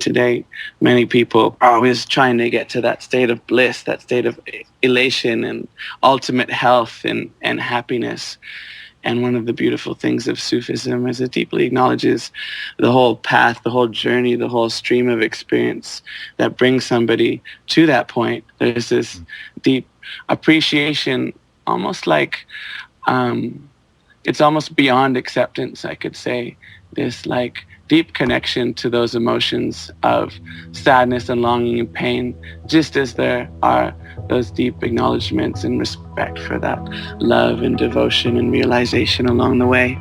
today, many people are always trying to get to that state of bliss, that state of elation and ultimate health and happiness. And one of the beautiful things of Sufism is it deeply acknowledges the whole path, the whole journey, the whole stream of experience that brings somebody to that point. There's this deep appreciation, almost like it's almost beyond acceptance, I could say. This like deep connection to those emotions of sadness and longing and pain, just as there are those deep acknowledgements and respect for that love and devotion and realization along the way.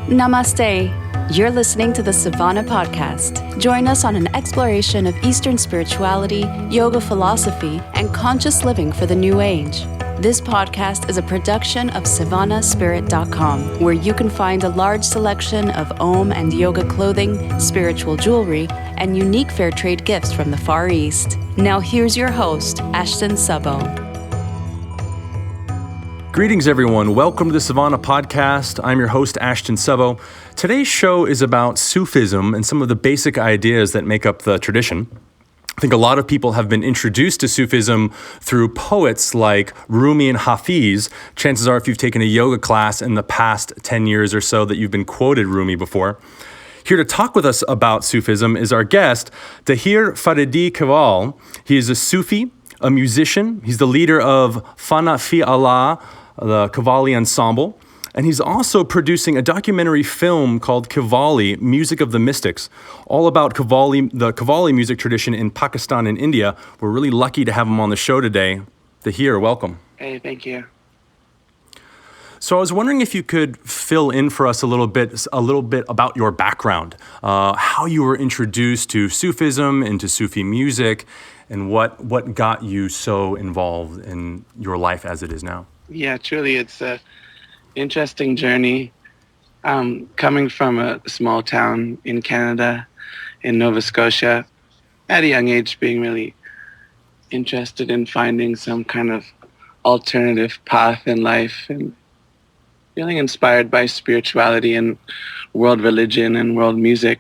Namaste. You're listening to the Savannah Podcast. Join us on an exploration of Eastern spirituality, yoga philosophy, and conscious living for the new age. This podcast is a production of SavannahSpirit.com, where you can find a large selection of Om and yoga clothing, spiritual jewelry, and unique fair trade gifts from the Far East. Now here's your host, Ashton Szabo. Greetings, everyone. Welcome to the Savannah Podcast. I'm your host, Ashton Szabo. Today's show is about Sufism and some of the basic ideas that make up the tradition. I think a lot of people have been introduced to Sufism through poets like Rumi and Hafiz. Chances are, if you've taken a yoga class in the past 10 years or so, that you've been quoted Rumi before. Here to talk with us about Sufism is our guest, Tahir Faridhee Qawwal. He is a Sufi, a musician. He's the leader of Fanna-Fi-Allah, the Qawwali ensemble. And he's also producing a documentary film called Qawwali, Music of the Mystics, all about Qawwali, the Qawwali music tradition in Pakistan and India. We're really lucky to have him on the show today. Tahir, welcome. Hey, thank you. So I was wondering if you could fill in for us a little bit about your background, how you were introduced to Sufism and to Sufi music, and what got you so involved in your life as it is now. Yeah, truly, it's a interesting journey. Coming from a small town in Canada, in Nova Scotia, at a young age being really interested in finding some kind of alternative path in life and feeling inspired by spirituality and world religion and world music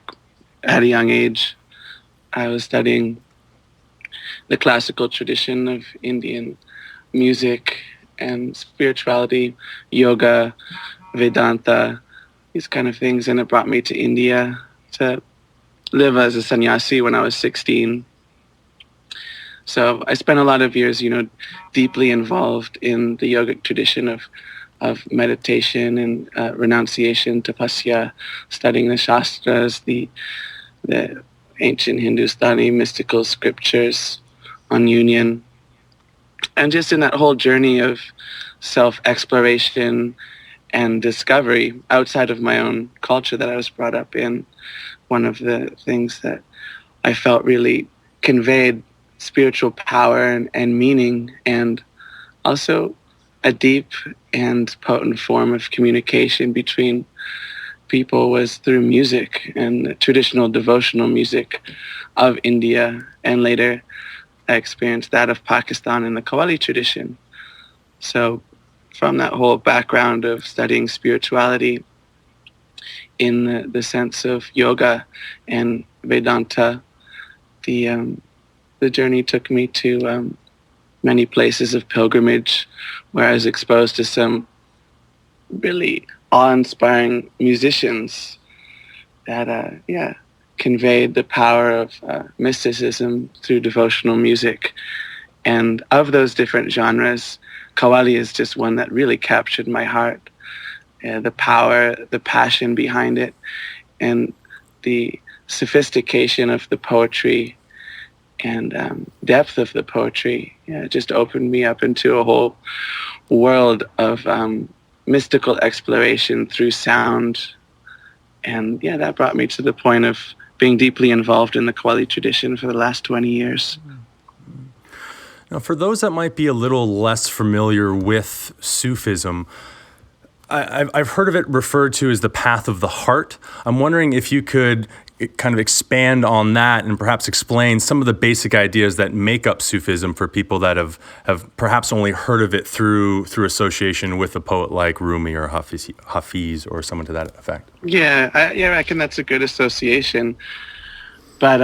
at a young age. I was studying the classical tradition of Indian music and spirituality, yoga, Vedanta, these kind of things. And it brought me to India to live as a sannyasi when I was 16. So I spent a lot of years, deeply involved in the yogic tradition of meditation and renunciation, tapasya, studying the shastras, the ancient Hindustani mystical scriptures on union. And just in that whole journey of self-exploration and discovery outside of my own culture that I was brought up in, one of the things that I felt really conveyed spiritual power and meaning, and also a deep and potent form of communication between people was through music and the traditional devotional music of India, and later I experienced that of Pakistan in the Qawwali tradition. So from that whole background of studying spirituality in the sense of yoga and Vedanta, the journey took me to many places of pilgrimage where I was exposed to some really awe-inspiring musicians that conveyed the power of mysticism through devotional music. And of those different genres, Qawwali is just one that really captured my heart. The power, the passion behind it, and the sophistication of the poetry and depth of the poetry just opened me up into a whole world of mystical exploration through sound. And that brought me to the point of being deeply involved in the Qawwali tradition for the last 20 years. Now, for those that might be a little less familiar with Sufism, I've heard of it referred to as the path of the heart. I'm wondering if you could kind of expand on that and perhaps explain some of the basic ideas that make up Sufism for people that have perhaps only heard of it through association with a poet like Rumi or Hafiz or someone to that effect. Yeah, I reckon that's a good association. But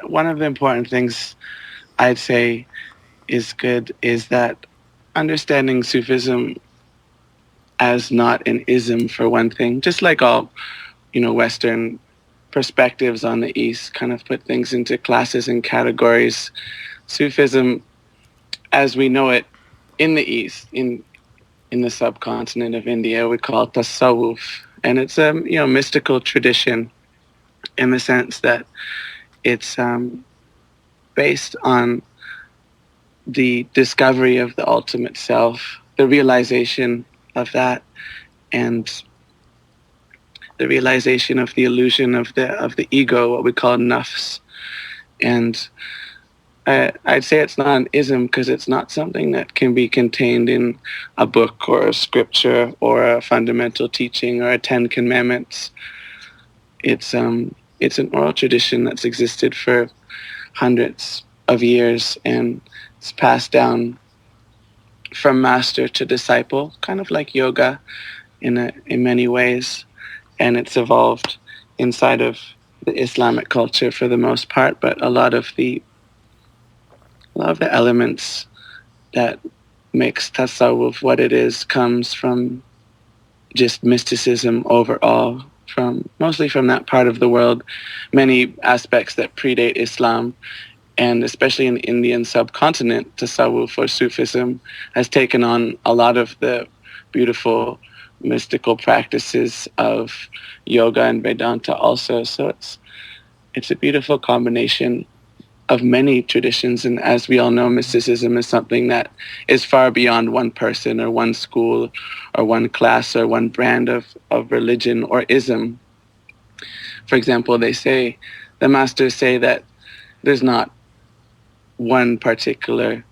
one of the important things I'd say is that understanding Sufism as not an ism, for one thing, just like all, Western perspectives on the East kind of put things into classes and categories. Sufism, as we know it in the East, in the subcontinent of India, we call it tasawwuf, and it's a mystical tradition in the sense that it's based on the discovery of the ultimate self, the realization of that, and the realization of the illusion of the ego, what we call nafs. And I'd say it's not an ism because it's not something that can be contained in a book or a scripture or a fundamental teaching or a 10 Commandments. It's an oral tradition that's existed for hundreds of years, and it's passed down from master to disciple, kind of like yoga in many ways. And it's evolved inside of the Islamic culture for the most part, but a lot of the elements that makes tasawwuf what it is comes from just mysticism overall, mostly from that part of the world. Many aspects that predate Islam, and especially in the Indian subcontinent, tasawwuf or Sufism has taken on a lot of the beautiful mystical practices of yoga and Vedanta also. So it's a beautiful combination of many traditions. And as we all know, mysticism is something that is far beyond one person or one school or one class or one brand of religion or ism. For example, the masters say that there's not one particular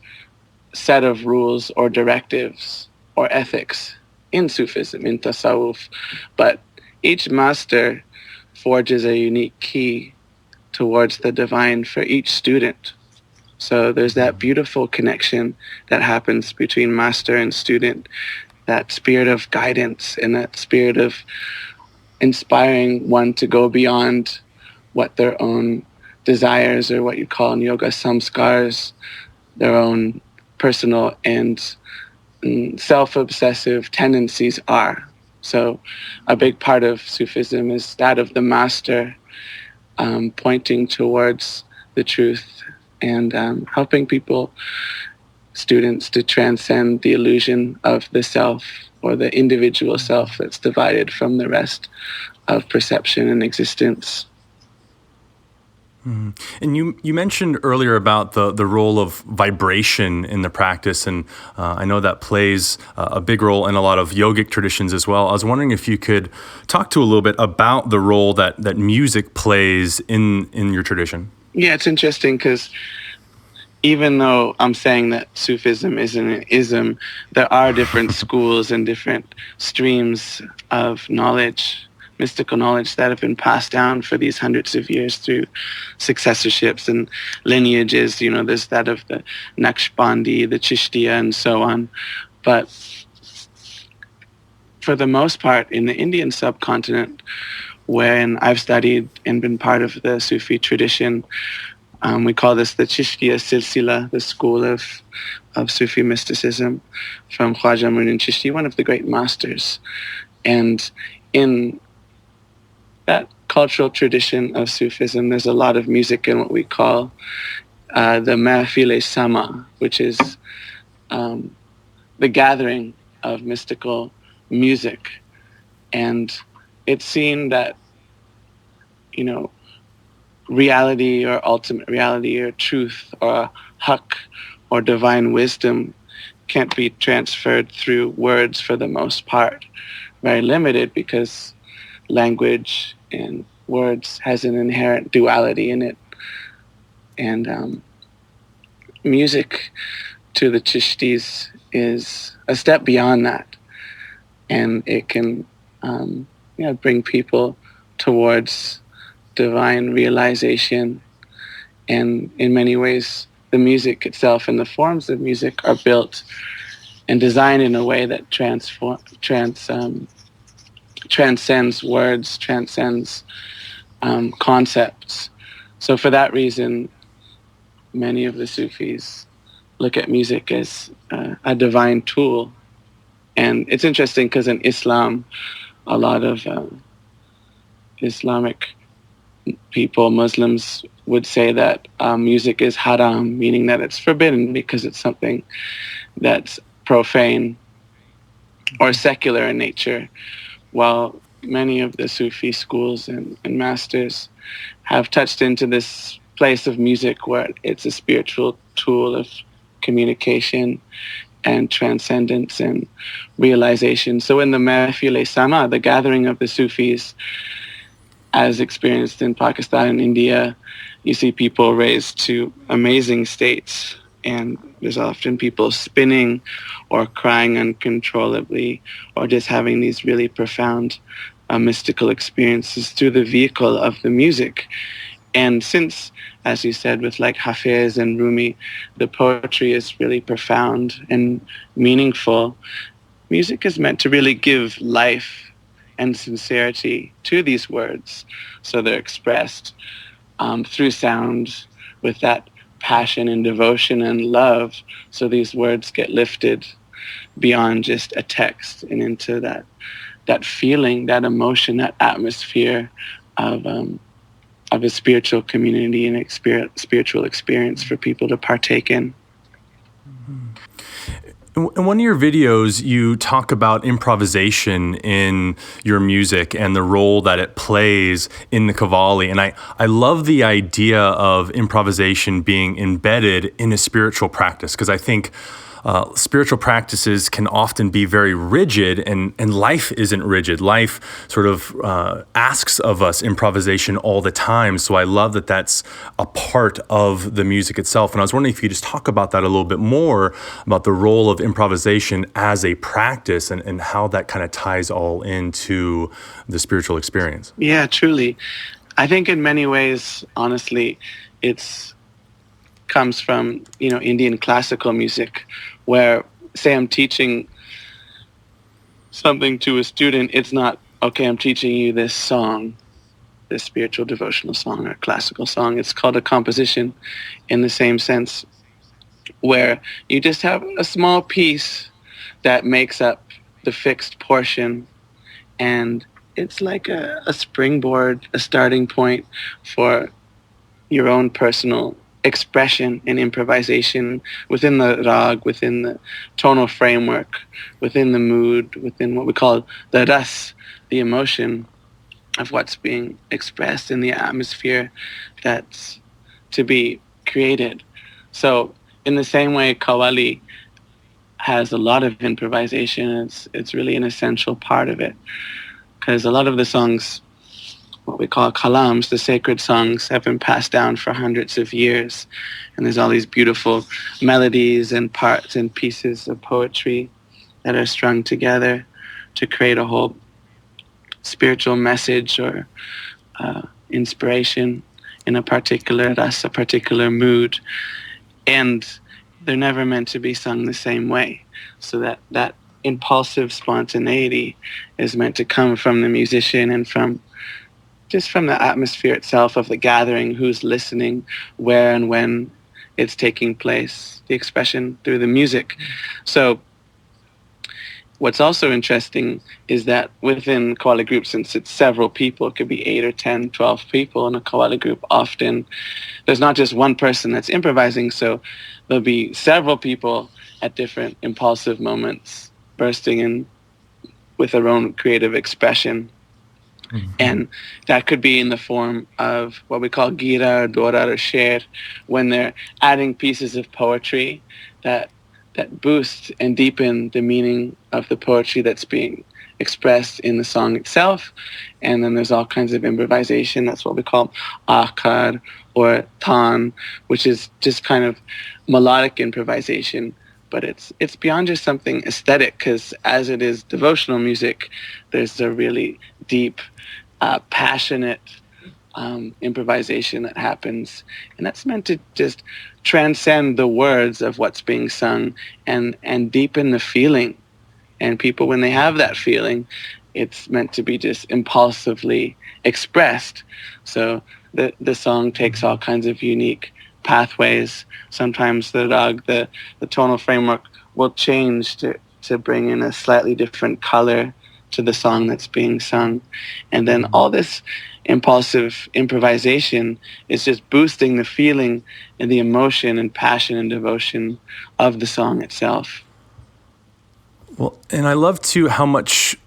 set of rules or directives or ethics in Sufism, in tasawwuf, but each master forges a unique key towards the divine for each student. So there's that beautiful connection that happens between master and student, that spirit of guidance and that spirit of inspiring one to go beyond what their own desires, or what you call in yoga samskars, their own personal and self-obsessive tendencies are. So a big part of Sufism is that of the master pointing towards the truth and helping students to transcend the illusion of the self or the individual self that's divided from the rest of perception and existence. And you mentioned earlier about the role of vibration in the practice, and I know that plays a big role in a lot of yogic traditions as well. I was wondering if you could talk to a little bit about the role that music plays in your tradition. Yeah, it's interesting because even though I'm saying that Sufism isn't an ism, there are different schools and different streams of knowledge, mystical knowledge, that have been passed down for these hundreds of years through successorships and lineages. There's that of the Naqshbandi, the Chishtiya, and so on. But for the most part, in the Indian subcontinent, when I've studied and been part of the Sufi tradition, we call this the Chishtiya Silsila, the school of Sufi mysticism from Khwaja Mu'in Chishti, one of the great masters. And in that cultural tradition of Sufism, there's a lot of music in what we call the Mahfil-e-Sama, which is the gathering of mystical music. And it's seen that, reality or ultimate reality or truth or haqq or divine wisdom can't be transferred through words for the most part. Very limited, because language and words has an inherent duality in it. And music to the Chishtis is a step beyond that. And it can bring people towards divine realization. And in many ways, the music itself and the forms of music are built and designed in a way that transcends words, transcends concepts. So for that reason, many of the Sufis look at music as a divine tool. And it's interesting because in Islam, a lot of Islamic people, Muslims, would say that music is haram, meaning that it's forbidden because it's something that's profane or secular in nature, while many of the Sufi schools and masters have touched into this place of music where it's a spiritual tool of communication and transcendence and realization. So in the Mehfil Sama, the gathering of the Sufis, as experienced in Pakistan and India, you see people raised to amazing states, and there's often people spinning or crying uncontrollably or just having these really profound mystical experiences through the vehicle of the music. And since, as you said, with like Hafiz and Rumi, the poetry is really profound and meaningful, music is meant to really give life and sincerity to these words. So they're expressed through sound with that passion and devotion and love. So these words get lifted beyond just a text and into that feeling, that emotion, that atmosphere of a spiritual community and spiritual experience for people to partake in. In one of your videos, you talk about improvisation in your music and the role that it plays in the Qawwali. And I love the idea of improvisation being embedded in a spiritual practice, because I think spiritual practices can often be very rigid, and life isn't rigid. Life sort of asks of us improvisation all the time. So I love that that's a part of the music itself. And I was wondering if you could just talk about that a little bit more, about the role of improvisation as a practice and how that kind of ties all into the spiritual experience. Yeah, truly. I think in many ways, honestly, comes from, Indian classical music, where, say I'm teaching something to a student, it's not, okay, I'm teaching you this song, this spiritual devotional song or classical song. It's called a composition in the same sense, where you just have a small piece that makes up the fixed portion, and it's like a springboard, a starting point for your own personal expression and improvisation within the rag, within the tonal framework, within the mood, within what we call the ras, the emotion of what's being expressed in the atmosphere that's to be created. So in the same way, Qawwali has a lot of improvisation. It's really an essential part of it, because a lot of the songs, what we call kalams, the sacred songs, have been passed down for hundreds of years. And there's all these beautiful melodies and parts and pieces of poetry that are strung together to create a whole spiritual message or inspiration in a particular ras, a particular mood. And they're never meant to be sung the same way. So that impulsive spontaneity is meant to come from the musician and from the atmosphere itself of the gathering, who's listening, where and when it's taking place, the expression through the music. So what's also interesting is that within Qawwali groups, since it's several people, it could be 8 or 10, 12 people in a Qawwali group, often there's not just one person that's improvising, so there'll be several people at different impulsive moments bursting in with their own creative expression. Mm-hmm. And that could be in the form of what we call gira or dora or sher, when they're adding pieces of poetry that boost and deepen the meaning of the poetry that's being expressed in the song itself. And then there's all kinds of improvisation. That's what we call akar or tan, which is just kind of melodic improvisation. But it's beyond just something aesthetic, because as it is devotional music, there's a really deep, passionate improvisation that happens, and that's meant to just transcend the words of what's being sung and deepen the feeling. And people, when they have that feeling, it's meant to be just impulsively expressed. So the song takes all kinds of unique pathways. Sometimes the rag, the tonal framework, will change to bring in a slightly different color to the song that's being sung. And then all this impulsive improvisation is just boosting the feeling and the emotion and passion and devotion of the song itself. Well, and I love too how much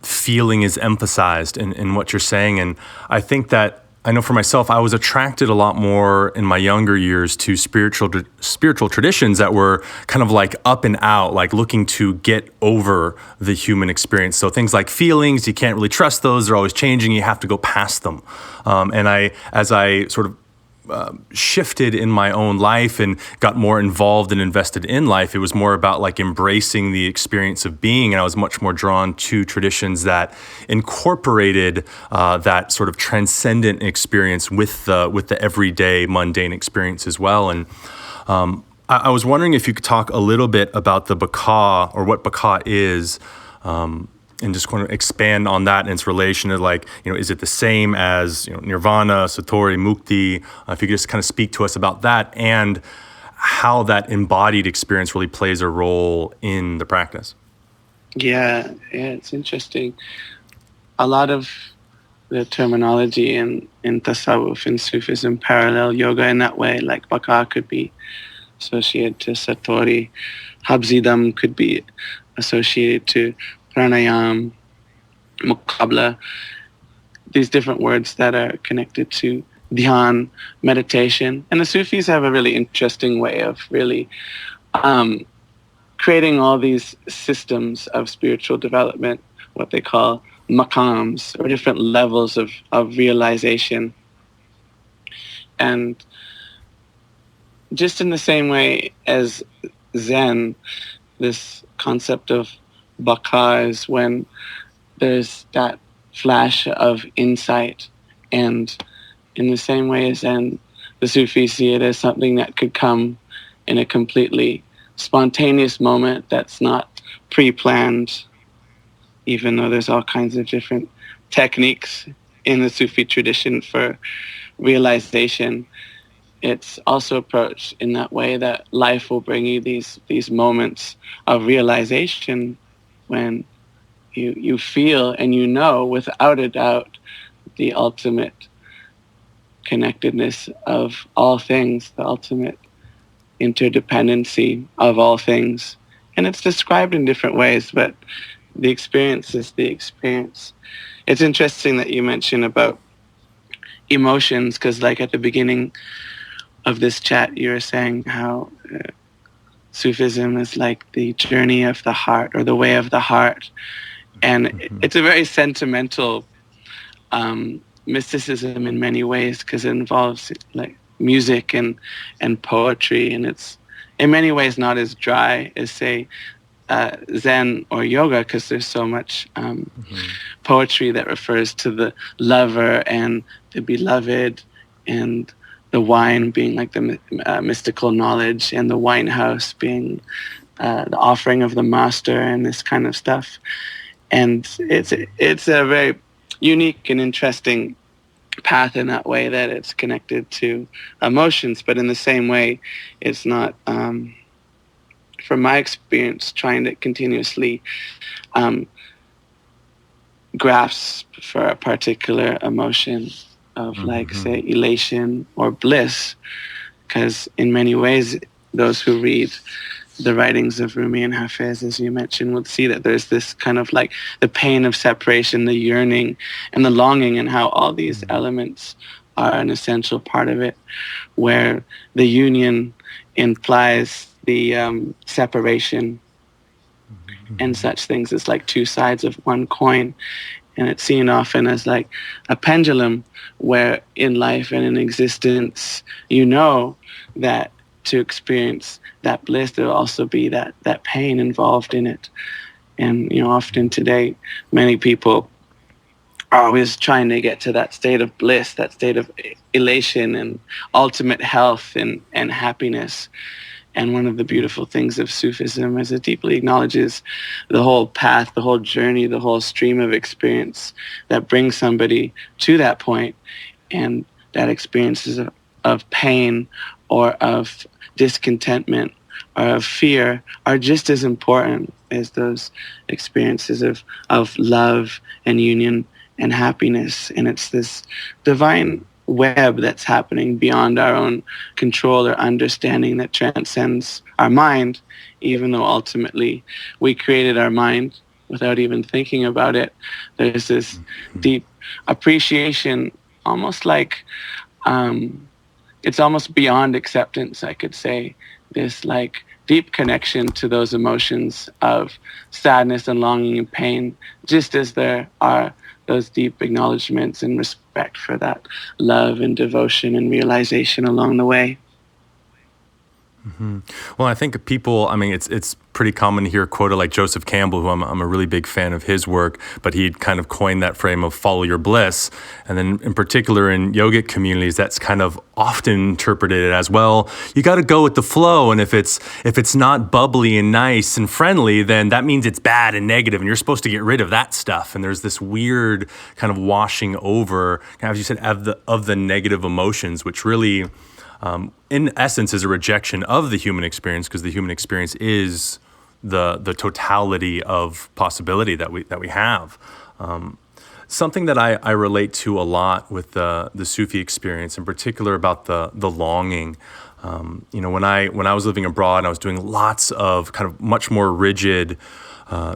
feeling is emphasized in what you're saying. And I think that, I know for myself, I was attracted a lot more in my younger years to spiritual traditions that were kind of like up and out, like looking to get over the human experience. So things like feelings, you can't really trust those. They're always changing. You have to go past them. As I sort of shifted in my own life and got more involved and invested in life, it was more about like embracing the experience of being, and I was much more drawn to traditions that incorporated that sort of transcendent experience with the everyday mundane experience as well. And I was wondering if you could talk a little bit about the Baqa, or what Baqa is, and just kind of expand on that and its relation to, like, is it the same as, nirvana, satori, mukti? If you could just kind of speak to us about that and how that embodied experience really plays a role in the practice. Yeah, it's interesting. A lot of the terminology in tasawwuf and Sufism parallel yoga in that way. Like Baqa could be associated to satori, habzidam could be associated to pranayam, muqabla, these different words that are connected to dhyan, meditation. And the Sufis have a really interesting way of really creating all these systems of spiritual development, what they call maqams, or different levels of realization. And just in the same way as Zen, this concept of Baqa is when there's that flash of insight. And in the same way as Zen, the Sufis see it as something that could come in a completely spontaneous moment that's not pre-planned, even though there's all kinds of different techniques in the Sufi tradition for realization. It's also approached in that way that life will bring you these moments of realization when you feel and without a doubt the ultimate connectedness of all things, the ultimate interdependency of all things. And it's described in different ways, but the experience is the experience. It's interesting that you mentioned about emotions, because like at the beginning of this chat, you were saying how Sufism is like the journey of the heart, or the way of the heart. And it's a very sentimental mysticism in many ways, because it involves like music and poetry. And it's in many ways not as dry as, say, Zen or yoga, because there's so much poetry that refers to the lover and the beloved, and the wine being like the mystical knowledge, and the wine house being the offering of the master, and this kind of stuff. And it's a very unique and interesting path in that way, that it's connected to emotions, but in the same way, it's not, from my experience, trying to continuously grasp for a particular emotion of like, say, elation or bliss, because in many ways, those who read the writings of Rumi and Hafiz, as you mentioned, would see that there's this kind of like the pain of separation, the yearning and the longing, and how all these elements are an essential part of it, where the union implies the separation, and such things as like two sides of one coin. And it's seen often as like a pendulum, where in life and in existence, that to experience that bliss, there'll also be that pain involved in it. And, often today, many people always trying to get to that state of bliss, that state of elation and ultimate health and happiness. And one of the beautiful things of Sufism is it deeply acknowledges the whole path, the whole journey, the whole stream of experience that brings somebody to that point. And that experiences of pain or of discontentment or of fear are just as important as those experiences of love and union and happiness. And it's this divine web that's happening beyond our own control or understanding that transcends our mind, even though ultimately we created our mind without even thinking about it. There's this deep appreciation, almost like it's almost beyond acceptance, I could say, this like deep connection to those emotions of sadness and longing and pain, just as there are those deep acknowledgments and respect for that love and devotion and realization along the way. Mm-hmm. Well, I think people, I mean, it's pretty common to hear quoted like Joseph Campbell, who I'm a really big fan of his work, but he'd kind of coined that frame of follow your bliss. And then in particular in yogic communities, that's kind of often interpreted as, well, you got to go with the flow. And if it's not bubbly and nice and friendly, then that means it's bad and negative, and you're supposed to get rid of that stuff. And there's this weird kind of washing over, as you said, of the negative emotions, which really, in essence, is a rejection of the human experience, because the human experience is the totality of possibility that we have. Something that I relate to a lot with the Sufi experience, in particular about the longing. When I was living abroad and I was doing lots of kind of much more rigid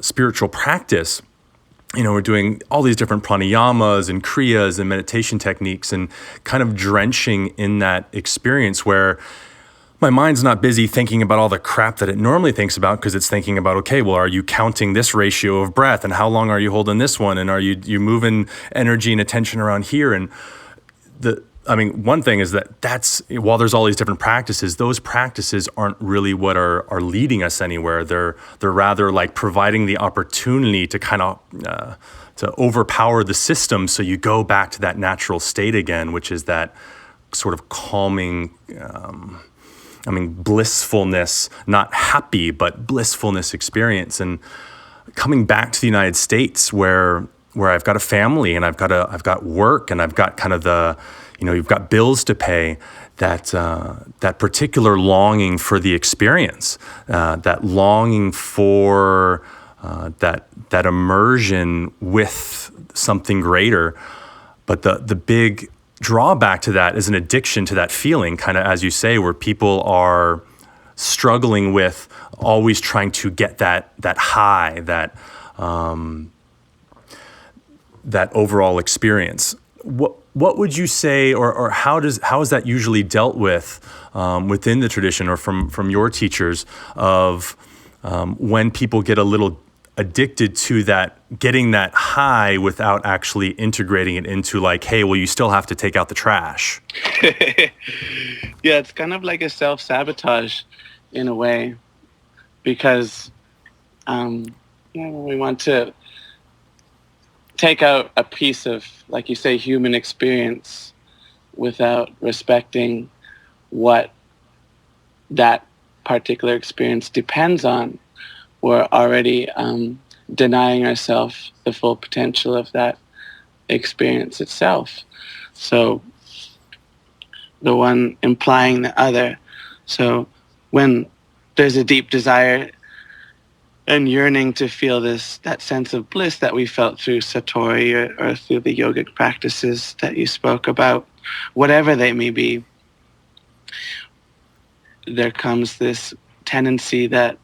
spiritual practice, we're doing all these different pranayamas and kriyas and meditation techniques and kind of drenching in that experience where my mind's not busy thinking about all the crap that it normally thinks about, because it's thinking about, okay, well, are you counting this ratio of breath, and how long are you holding this one, and are you moving energy and attention around here? And one thing is that's while there's all these different practices, those practices aren't really what are leading us anywhere. They're rather like providing the opportunity to kind of to overpower the system, so you go back to that natural state again, which is that sort of calming, blissfulness, not happy, but blissfulness experience. And coming back to the United States, where I've got a family and I've got work and I've got kind of the, you've got bills to pay, that particular longing for the experience, that longing for that immersion with something greater. But the big drawback to that is an addiction to that feeling, kind of as you say, where people are struggling with always trying to get that high, that overall experience. What would you say, or how is that usually dealt with within the tradition, or from your teachers, of when people get a little addicted to that, getting that high without actually integrating it into like, hey, well, you still have to take out the trash? Yeah, it's kind of like a self-sabotage in a way, because we want to take out a piece of, like you say, human experience without respecting what that particular experience depends on. We're already denying ourselves the full potential of that experience itself. So the one implying the other. So when there's a deep desire and yearning to feel that sense of bliss that we felt through Satori or through the yogic practices that you spoke about, whatever they may be, there comes this tendency that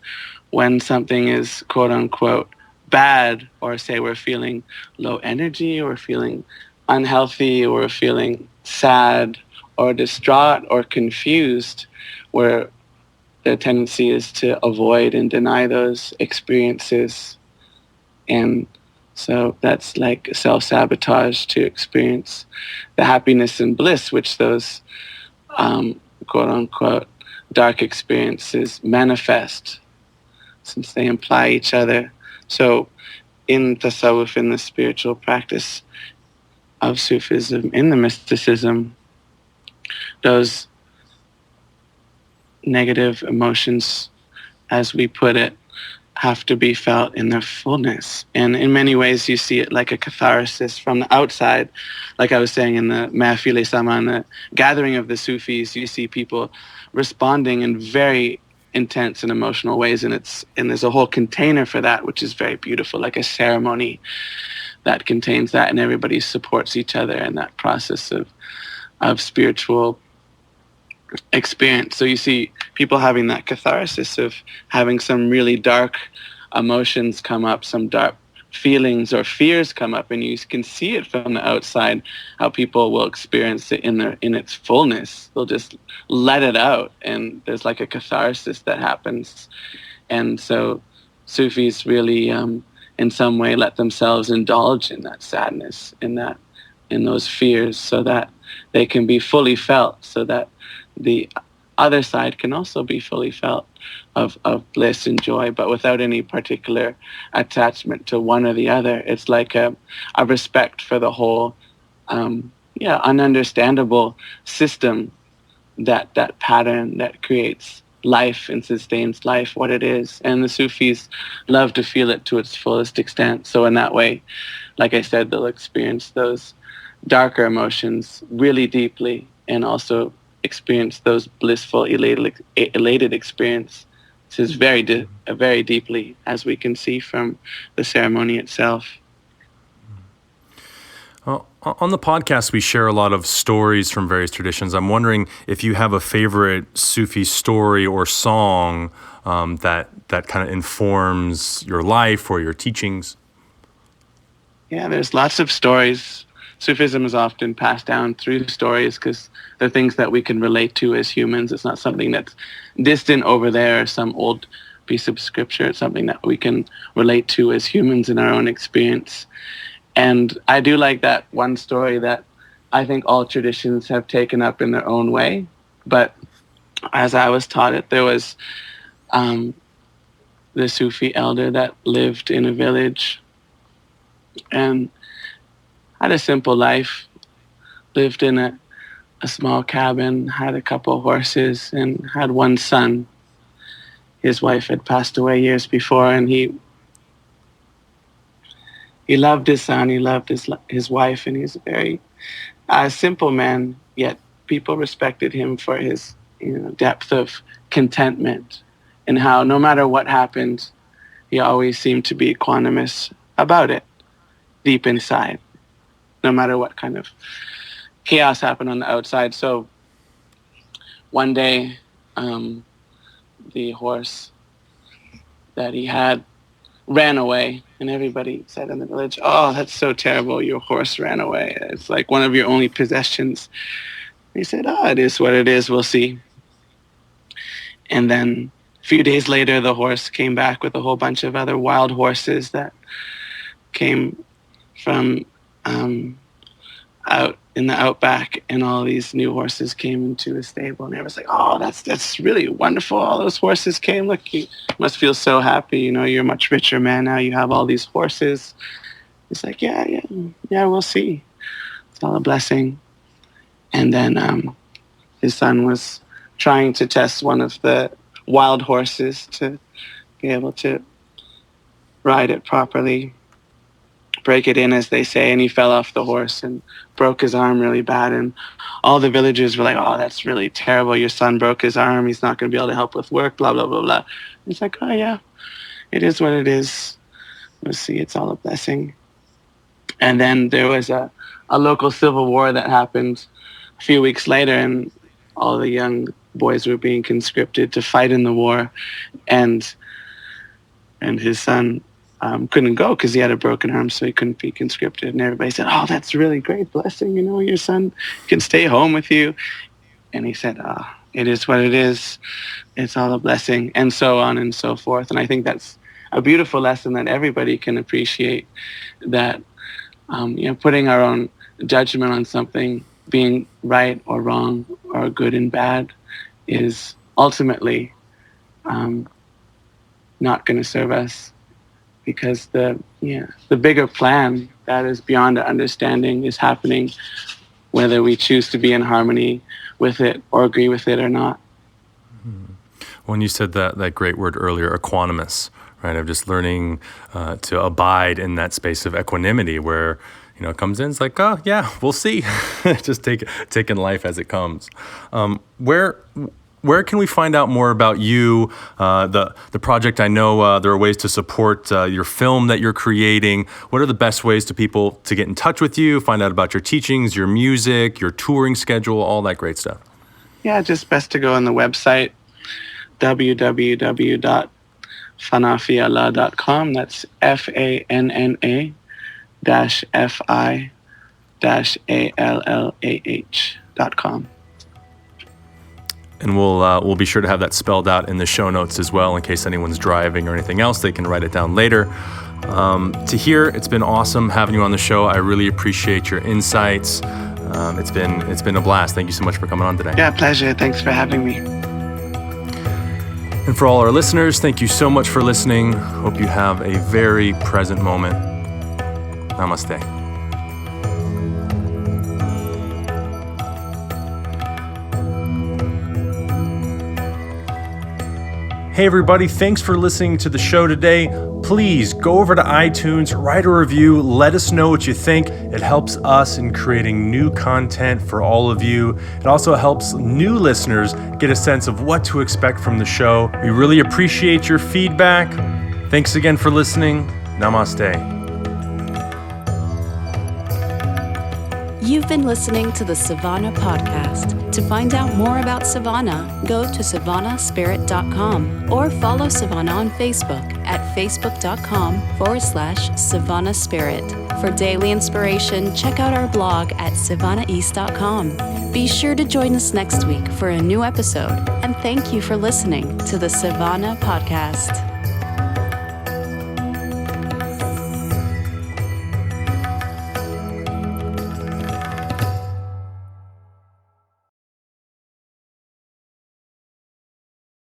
when something is quote unquote bad, or say we're feeling low energy, or feeling unhealthy, or feeling sad or distraught or confused, where the tendency is to avoid and deny those experiences. And so that's like self-sabotage to experience the happiness and bliss which those quote-unquote dark experiences manifest, since they imply each other. So in tasawwuf, in the spiritual practice, of Sufism, in the mysticism, those negative emotions, as we put it, have to be felt in their fullness. And in many ways, you see it like a catharsis from the outside. Like I was saying, in the Mahfil Sama, the gathering of the Sufis, you see people responding in very intense and emotional ways, and there's a whole container for that, which is very beautiful, like a ceremony that contains that, and everybody supports each other in that process of spiritual experience. So you see people having that catharsis of having some really dark emotions come up, some dark feelings or fears come up, and you can see it from the outside how people will experience it in its fullness. They'll just let it out, and there's like a catharsis that happens. And so Sufis really in some way let themselves indulge in that sadness, in those fears, so that they can be fully felt, so that the other side can also be fully felt of bliss and joy, but without any particular attachment to one or the other. It's like a respect for the whole, ununderstandable system, that pattern that creates life and sustains life, what it is. And the Sufis love to feel it to its fullest extent. So in that way, like I said, they'll experience those darker emotions really deeply, and also experience those blissful, elated experiences very deeply, as we can see from the ceremony itself. On the podcast, we share a lot of stories from various traditions. I'm wondering if you have a favorite Sufi story or song that kind of informs your life or your teachings. Yeah, there's lots of stories. Sufism is often passed down through stories because they're things that we can relate to as humans. It's not something that's distant over there, some old piece of scripture. It's something that we can relate to as humans in our own experience. And I do like that one story that I think all traditions have taken up in their own way. But as I was taught it, there was the Sufi elder that lived in a village and had a simple life, lived in a small cabin, had a couple of horses, and had one son. His wife had passed away years before, and he loved his son, he loved his wife, and he's a very simple man, yet people respected him for his depth of contentment, and how no matter what happened, he always seemed to be equanimous about it, deep inside, no matter what kind of chaos happened on the outside. So one day, the horse that he had ran away, and everybody said in the village, "Oh, that's so terrible, your horse ran away. It's like one of your only possessions." He said, "Oh, it is what it is, we'll see." And then a few days later, the horse came back with a whole bunch of other wild horses that came from out in the outback, and all these new horses came into his stable, and everyone's like, "Oh, that's really wonderful. All those horses came. Look, you must feel so happy. You're a much richer man now. You have all these horses." He's like, yeah, we'll see. It's all a blessing. And then his son was trying to test one of the wild horses to be able to ride it properly, break it in, as they say, and he fell off the horse and broke his arm really bad. And all the villagers were like, "Oh, that's really terrible. Your son broke his arm. He's not going to be able to help with work, blah, blah, blah, blah." He's like, "Oh, yeah, it is what it is. We'll see. It's all a blessing." And then there was a local civil war that happened a few weeks later, and all the young boys were being conscripted to fight in the war. And his son couldn't go because he had a broken arm, so he couldn't be conscripted. And everybody said, "Oh, that's really great blessing. Your son can stay home with you." And he said, "It is what it is. It's all a blessing," and so on and so forth. And I think that's a beautiful lesson that everybody can appreciate, that putting our own judgment on something being right or wrong or good and bad is ultimately not going to serve us, because the bigger plan that is beyond our understanding is happening, whether we choose to be in harmony with it or agree with it or not. When you said that great word earlier, equanimous, right? Of just learning to abide in that space of equanimity where, it comes in, it's like, oh yeah, we'll see. Just taking life as it comes. Where can we find out more about you, the project? I know there are ways to support your film that you're creating. What are the best ways to people to get in touch with you, find out about your teachings, your music, your touring schedule, all that great stuff? Yeah, just best to go on the website, www.fanna-fi-Allah.com. That's FANNA-FI-ALLAH.com. And we'll be sure to have that spelled out in the show notes as well, in case anyone's driving or anything else, they can write it down later. Tahir, it's been awesome having you on the show. I really appreciate your insights. It's been a blast. Thank you so much for coming on today. Yeah, pleasure. Thanks for having me. And for all our listeners, thank you so much for listening. Hope you have a very present moment. Namaste. Hey everybody, thanks for listening to the show today. Please go over to iTunes, write a review, let us know what you think. It helps us in creating new content for all of you. It also helps new listeners get a sense of what to expect from the show. We really appreciate your feedback. Thanks again for listening. Namaste. You've been listening to the Savannah Podcast. To find out more about Savannah, go to savannahspirit.com or follow Savannah on Facebook at facebook.com/Savannah Spirit. For daily inspiration, check out our blog at savannaeast.com. Be sure to join us next week for a new episode, and thank you for listening to the Savannah Podcast.